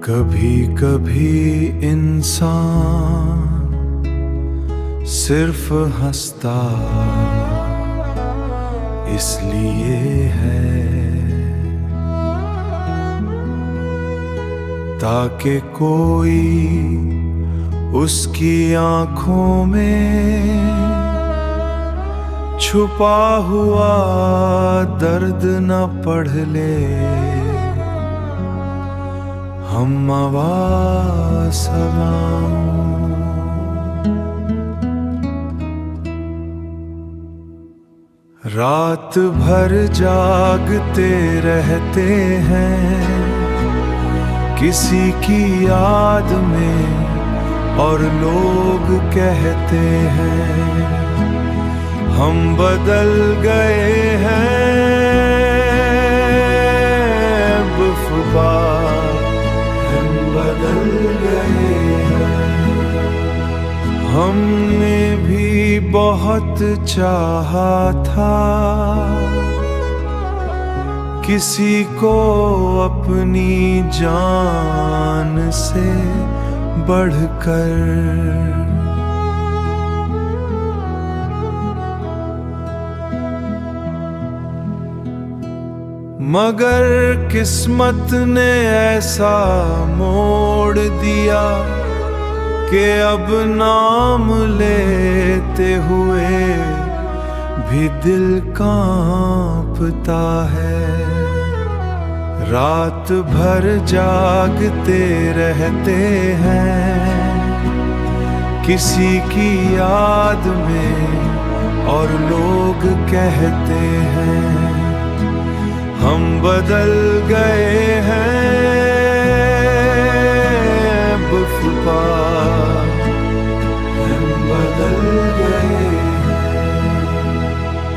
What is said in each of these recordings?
कभी कभी इंसान सिर्फ हंसता इसलिए है ताकि कोई उसकी आंखों में छुपा हुआ दर्द न पढ़ ले। हम आवाज़ रात भर जागते रहते हैं किसी की याद में, और लोग कहते हैं हम बदल गए हैं। बेवफा हम बदल गए हैं। हमने भी बहुत चाहा था किसी को अपनी जान से बढ़कर, मगर किस्मत ने ऐसा मोड़ दिया कि अब नाम लेते हुए भी दिल कांपता है। रात भर जागते रहते हैं किसी की याद में, और लोग कहते हैं हम बदल गए हैं। बेवफा हम बदल गए हैं।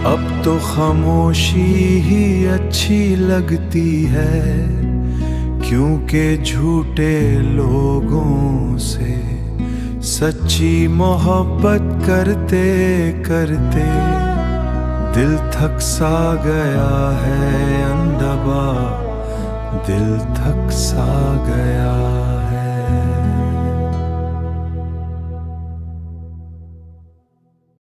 अब तो खामोशी ही अच्छी लगती है, क्योंकि झूठे लोगों से सच्ची मोहब्बत करते करते दिल थक सा गया है। अंदबा दिल थक सा गया है।